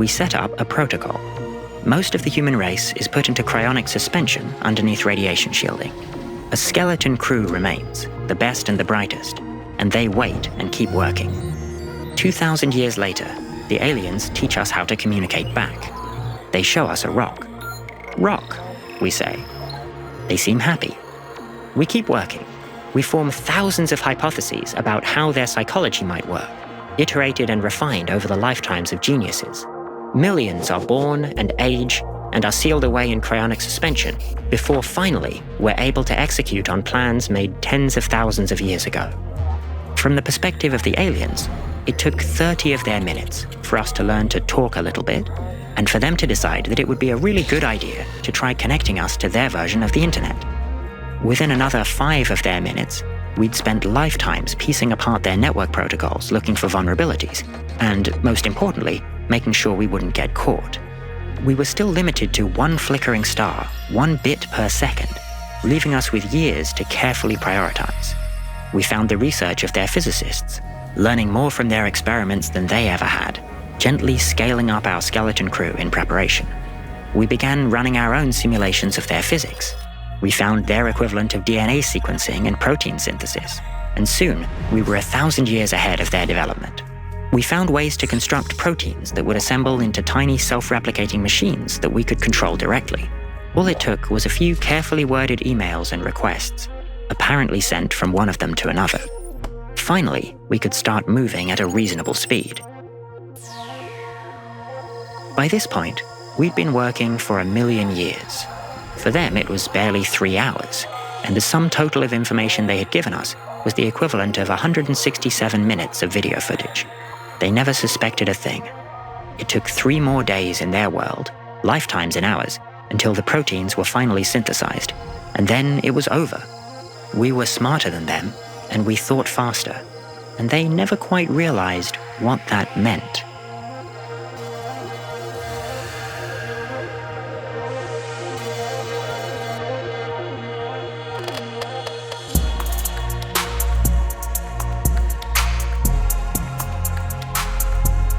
We set up a protocol. Most of the human race is put into cryonic suspension underneath radiation shielding. A skeleton crew remains, the best and the brightest, and they wait and keep working. 2,000 years later, the aliens teach us how to communicate back. They show us a rock. Rock, we say. They seem happy. We keep working. We form thousands of hypotheses about how their psychology might work, iterated and refined over the lifetimes of geniuses. Millions are born and age and are sealed away in cryonic suspension before finally we're able to execute on plans made tens of thousands of years ago. From the perspective of the aliens, it took 30 of their minutes for us to learn to talk a little bit, and for them to decide that it would be a really good idea to try connecting us to their version of the internet. Within another 5 of their minutes, we'd spent lifetimes piecing apart their network protocols looking for vulnerabilities, and, most importantly, making sure we wouldn't get caught. We were still limited to 1 flickering star, 1 bit per second, leaving us with years to carefully prioritize. We found the research of their physicists, learning more from their experiments than they ever had, gently scaling up our skeleton crew in preparation. We began running our own simulations of their physics. We found their equivalent of DNA sequencing and protein synthesis, and soon we were 1,000 years ahead of their development. We found ways to construct proteins that would assemble into tiny self-replicating machines that we could control directly. All it took was a few carefully worded emails and requests, apparently sent from one of them to another. Finally, we could start moving at a reasonable speed. By this point, we'd been working for 1,000,000 years. For them, it was barely 3 hours, and the sum total of information they had given us was the equivalent of 167 minutes of video footage. They never suspected a thing. It took 3 more days in their world, lifetimes in ours, until the proteins were finally synthesized, and then it was over. We were smarter than them, and we thought faster, and they never quite realized what that meant.